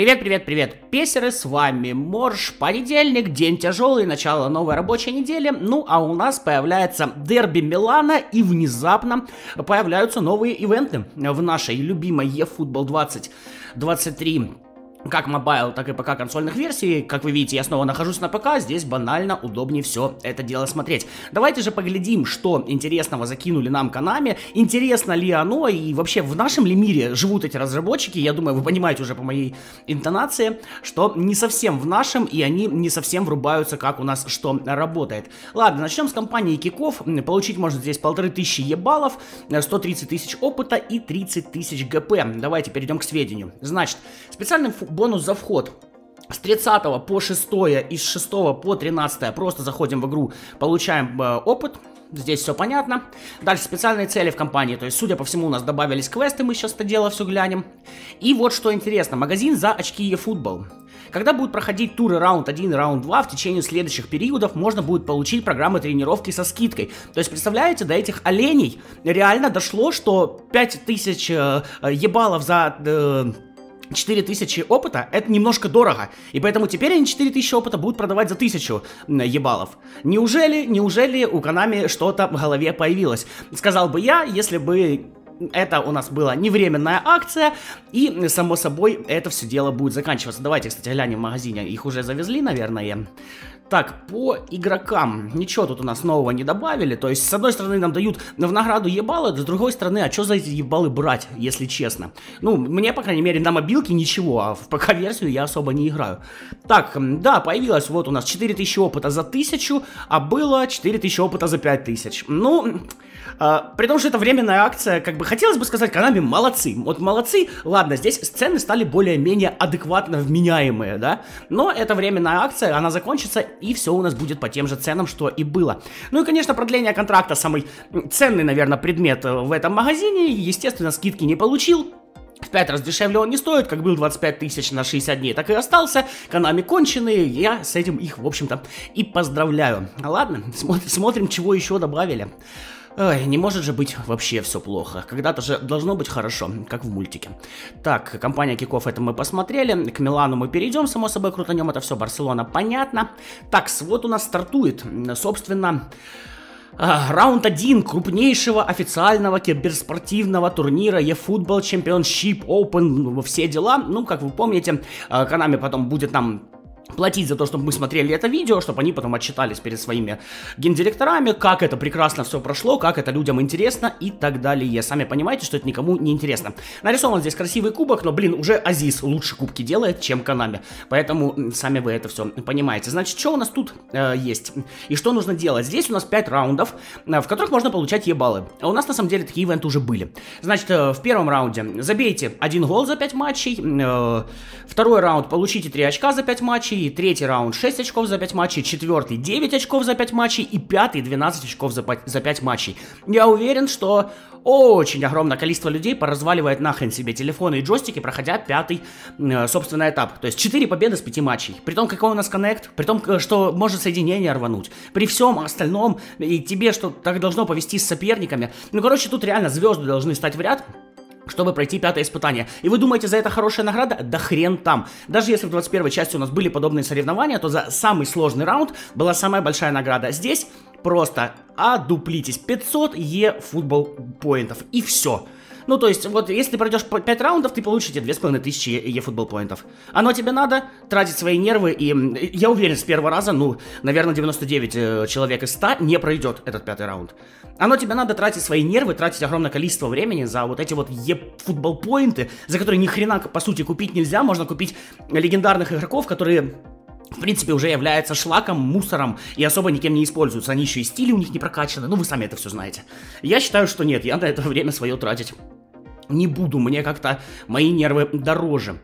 Привет, привет, привет, песеры, с вами Морж. Понедельник, день тяжелый, начало новой рабочей недели. Ну, а у нас появляется дерби Милана, и внезапно появляются новые ивенты в нашей любимой eFootball 2023. Как мобайл, так и ПК консольных версий. Как вы видите, я снова нахожусь на ПК, здесь банально удобнее все это дело смотреть. Давайте же поглядим, что интересного закинули нам Konami, интересно ли оно, и вообще в нашем ли мире живут эти разработчики. Я думаю, вы понимаете уже по моей интонации, что не совсем в нашем, и они не совсем врубаются, как у нас что работает. Ладно, начнем с компании Kickoff. Получить можно здесь 1500 ебалов, 130 тысяч опыта и 30 тысяч ГП. Давайте перейдем к сведению. Значит, специальный бонус за вход с 30 по 6 и с 6 по 13 просто заходим в игру, получаем опыт. Здесь все понятно. Дальше специальные цели в компании. То есть, судя по всему, у нас добавились квесты, мы сейчас это дело все глянем. И вот что интересно. Магазин за очки eFootball. Когда будут проходить туры раунд 1 и раунд 2, в течение следующих периодов можно будет получить программы тренировки со скидкой. То есть, представляете, до этих оленей реально дошло, что 5000 ебалов за... 4000 опыта — это немножко дорого, и поэтому теперь они 4000 опыта будут продавать за 1000 ебалов. Неужели у Konami что-то в голове появилось? Сказал бы я, если бы это у нас была не временная акция, и, само собой, это все дело будет заканчиваться. Давайте, кстати, глянем в магазине, их уже завезли, наверное. Так, по игрокам ничего тут у нас нового не добавили. То есть, с одной стороны, нам дают в награду ебалы, с другой стороны, а что за эти ебалы брать, если честно? Ну, мне, по крайней мере, на мобилке ничего, а в ПК-версию я особо не играю. Так, да, появилось вот у нас 4000 опыта за 1000, а было 4000 опыта за 5000. Ну... при том, что это временная акция, как бы хотелось бы сказать, Konami молодцы. Вот молодцы, ладно, здесь цены стали более-менее адекватно вменяемые, да? Но это временная акция, она закончится, и все у нас будет по тем же ценам, что и было. Ну и, конечно, продление контракта самый ценный, наверное, предмет в этом магазине. Естественно, скидки не получил. В 5 раз дешевле он не стоит, как был 25 тысяч на 60 дней, так и остался. Konami конченые, я с этим их, в общем-то, и поздравляю. Ладно, смотрим, чего еще добавили. Ой, не может же быть вообще все плохо. Когда-то же должно быть хорошо, как в мультике. Так, компания Kickoff, это мы посмотрели. К Милану мы перейдем, само собой, крутанем это все. Барселона, понятно. Так, вот у нас стартует, собственно... раунд 1 крупнейшего официального киберспортивного турнира eFootball Championship Open, все дела. Ну, как вы помните, Konami потом будет нам платить за то, чтобы мы смотрели это видео, чтобы они потом отчитались перед своими гендиректорами, как это прекрасно все прошло, как это людям интересно и так далее. Сами понимаете, что это никому не интересно. Нарисован здесь красивый кубок, но, блин, уже Азиз лучше кубки делает, чем Konami. Поэтому сами вы это все понимаете. Значит, что у нас тут есть и что нужно делать? Здесь у нас 5 раундов, в которых можно получать ебалы. А у нас, на самом деле, такие ивенты уже были. Значит, в первом раунде забейте 1 гол за 5 матчей, второй раунд получите 3 очка за 5 матчей, третий раунд 6 очков за 5 матчей, четвертый 9 очков за 5 матчей и пятый 12 очков за 5 матчей. Я уверен, что очень огромное количество людей поразваливает нахрен себе телефоны и джойстики, проходя 5-й, собственно, этап. То есть 4 победы с 5 матчей. При том, какой у нас коннект, при том, что может соединение рвануть. При всем остальном, и тебе что так должно повести с соперниками. Ну, короче, тут реально звезды должны стать в ряд, чтобы пройти 5-е испытание. И вы думаете, за это хорошая награда? Да хрен там. Даже если в 21-й части у нас были подобные соревнования, то за самый сложный раунд была самая большая награда. Здесь просто одуплитесь. 500 eFootball поинтов. И все. Ну, то есть, вот, если ты пройдешь 5 раундов, ты получите 2500 eFootball поинтов. Оно тебе надо тратить свои нервы, и я уверен, с первого раза, ну, наверное, 99 человек из 100 не пройдет этот 5-й раунд. Оно тебе надо тратить свои нервы, тратить огромное количество времени за вот эти вот eFootball поинты, за которые ни хрена, по сути, купить нельзя. Можно купить легендарных игроков, которые... в принципе, уже является шлаком, мусором и особо никем не используются. Они еще и стили у них не прокачаны. Ну, вы сами это все знаете. Я считаю, что нет, я на это время свое тратить не буду. Мне как-то мои нервы дороже.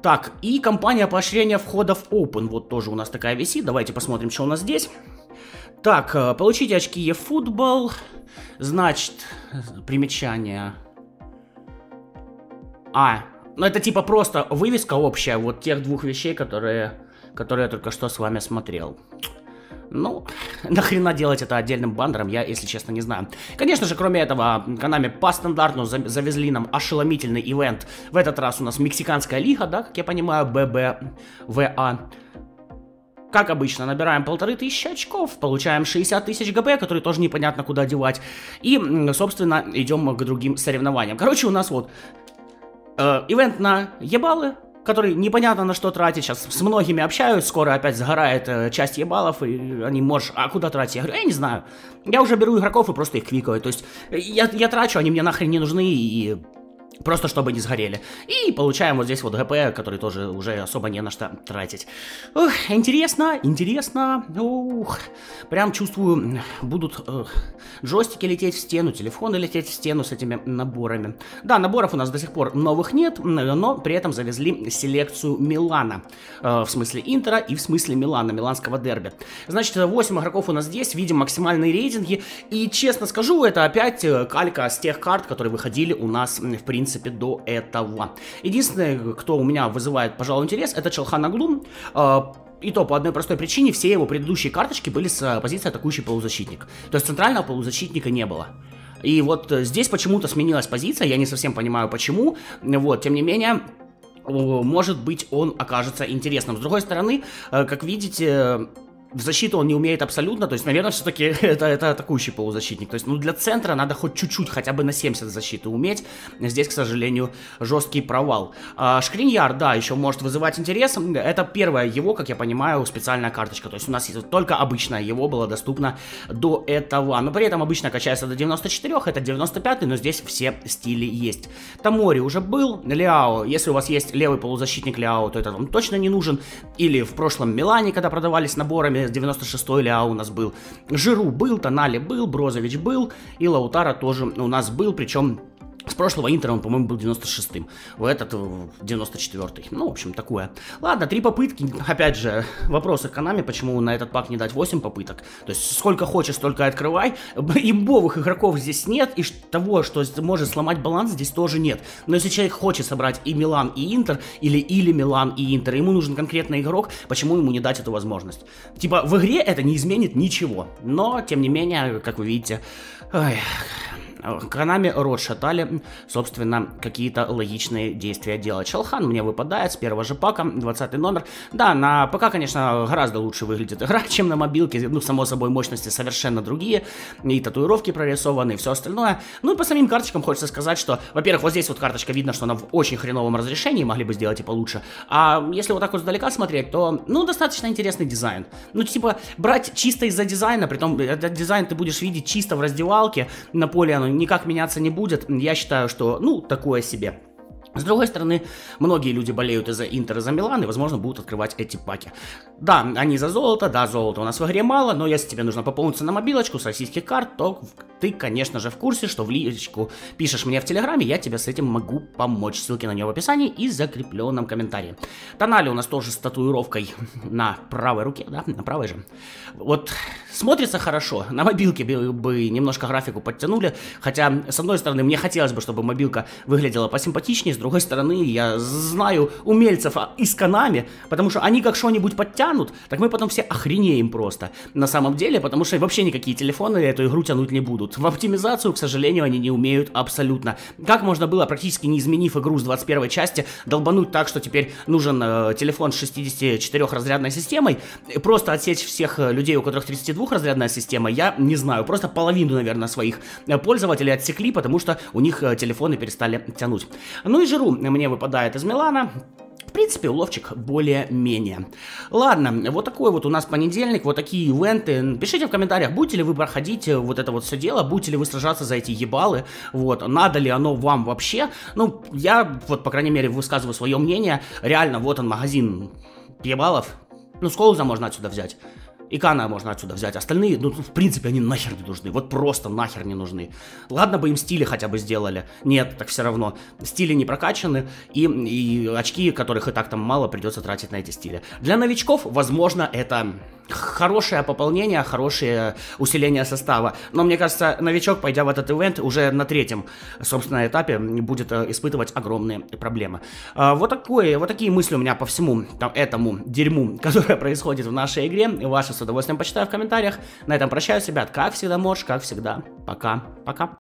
Так, и компания поощрения входа в Open. Вот тоже у нас такая висит. Давайте посмотрим, что у нас здесь. Так, получите очки eFootball. Значит, примечание. Ну это типа просто вывеска общая вот тех двух вещей, которые я только что с вами смотрел. Ну, нахрена делать это отдельным баннером, я, если честно, не знаю. Конечно же, кроме этого, Konami по стандарту завезли нам ошеломительный ивент. В этот раз у нас Мексиканская лига, да, как я понимаю, ББВА. Как обычно, набираем 1500 очков, получаем 60 тысяч ГП, которые тоже непонятно куда девать. И, собственно, идем к другим соревнованиям. Короче, у нас вот ивент на ебалы, который непонятно на что тратить. Сейчас с многими общаюсь, скоро опять сгорает часть ебалов, и они, можешь, а куда тратить? Я говорю, я не знаю. Я уже беру игроков и просто их квикаю. То есть я трачу, они мне нахрен не нужны, и просто чтобы не сгорели. И получаем вот здесь вот ГП, который тоже уже особо не на что тратить. Ух, интересно, интересно. Ух, прям чувствую, будут джойстики лететь в стену, телефоны лететь в стену с этими наборами. Да, наборов у нас до сих пор новых нет, но при этом завезли селекцию Милана. В смысле Интера и в смысле Милана, миланского дерби. Значит, 8 игроков у нас здесь, видим максимальные рейтинги. И честно скажу, это опять калька с тех карт, которые выходили у нас, в принципе, до этого. Единственное, кто у меня вызывает, пожалуй, интерес, это Челхан Оглу. И то по одной простой причине: все его предыдущие карточки были с позиции атакующий полузащитник. То есть центрального полузащитника не было. И вот здесь почему-то сменилась позиция, я не совсем понимаю почему. Вот, тем не менее, может быть, он окажется интересным. С другой стороны, как видите, в защиту он не умеет абсолютно, то есть, наверное, все-таки это атакующий полузащитник. То есть, ну, для центра надо хоть чуть-чуть, хотя бы на 70 защиты уметь. Здесь, к сожалению, жесткий провал. Шкриньяр, да, еще может вызывать интерес. Это первая его, как я понимаю, специальная карточка. То есть, у нас только обычная его была доступна до этого. Но при этом обычно качается до 94, это 95, но здесь все стили есть. Тамори уже был. Ляо, если у вас есть левый полузащитник Ляо, то это вам точно не нужен. Или в прошлом Милане, когда продавались наборами, 96-й Ляо у нас был. Жиру был, Тонали был, Брозович был, и Лаутара тоже у нас был, причем с прошлого Интера он, по-моему, был 96-м, в этот 94-й. Ну, в общем, такое. Ладно, 3 попытки. Опять же, вопросы к Konami, почему на этот пак не дать 8 попыток. То есть, сколько хочешь, столько открывай. Имбовых игроков здесь нет, и того, что может сломать баланс, здесь тоже нет. Но если человек хочет собрать и Милан, и Интер, или Милан, и Интер, ему нужен конкретный игрок, почему ему не дать эту возможность? Типа, в игре это не изменит ничего. Но, тем не менее, как вы видите... Ой... Konami рот шатали, собственно, какие-то логичные действия делать. Шалхан мне выпадает с первого же пака, 20 номер. Да, на ПК, конечно, гораздо лучше выглядит игра, чем на мобилке. Ну, само собой, мощности совершенно другие. И татуировки прорисованы, и все остальное. Ну, и по самим карточкам хочется сказать, что, во-первых, вот здесь вот карточка видно, что она в очень хреновом разрешении, могли бы сделать и получше. А если вот так вот сдалека смотреть, то, ну, достаточно интересный дизайн. Ну, типа, брать чисто из-за дизайна, притом этот дизайн ты будешь видеть чисто в раздевалке, на поле оно никак меняться не будет, я считаю, что, ну, такое себе. С другой стороны, многие люди болеют из-за Интера, за Милан, и, возможно, будут открывать эти паки. Да, они за золото, да, золота у нас в игре мало, но если тебе нужно пополниться на мобилочку с российских карт, то ты, конечно же, в курсе, что в личку пишешь мне в Телеграме, я тебе с этим могу помочь. Ссылки на него в описании и закрепленном комментарии. Тонали у нас тоже с татуировкой на правой руке, да, на правой же. Вот, смотрится хорошо. На мобилке бы немножко графику подтянули, хотя, с одной стороны, мне хотелось бы, чтобы мобилка выглядела посимпатичнее, с другой стороны, я знаю умельцев из Konami, потому что они как что-нибудь подтянут, так мы потом все охренеем просто. На самом деле, потому что вообще никакие телефоны эту игру тянуть не будут. В оптимизацию, к сожалению, они не умеют абсолютно. Как можно было, практически не изменив игру с 21 части, долбануть так, что теперь нужен телефон с 64-разрядной системой, просто отсечь всех людей, у которых 32-разрядная система, я не знаю, просто половину, наверное, своих пользователей отсекли, потому что у них телефоны перестали тянуть. Ну и Жиру мне выпадает из Милана. В принципе, уловчик более-менее. Ладно, вот такой вот у нас понедельник, вот такие ивенты. Пишите в комментариях, будете ли вы проходить вот это вот все дело, будете ли вы сражаться за эти ебалы, вот, надо ли оно вам вообще. Ну, я, вот, по крайней мере, высказываю свое мнение. Реально, вот он, магазин ебалов. Ну, Сколза можно отсюда взять. И Кана можно отсюда взять. Остальные, ну, в принципе, они нахер не нужны. Вот просто нахер не нужны. Ладно бы им стили хотя бы сделали. Нет, так все равно. Стили не прокачаны. И очки, которых и так там мало, придется тратить на эти стили. Для новичков, возможно, это хорошее пополнение, хорошее усиление состава. Но мне кажется, новичок, пойдя в этот ивент, уже на третьем, собственно, этапе будет испытывать огромные проблемы. Вот такие мысли у меня по всему этому дерьму, которое происходит в нашей игре. Ваши с удовольствием почитаю в комментариях. На этом прощаюсь, ребят. Как всегда, Морж, как всегда. Пока. Пока.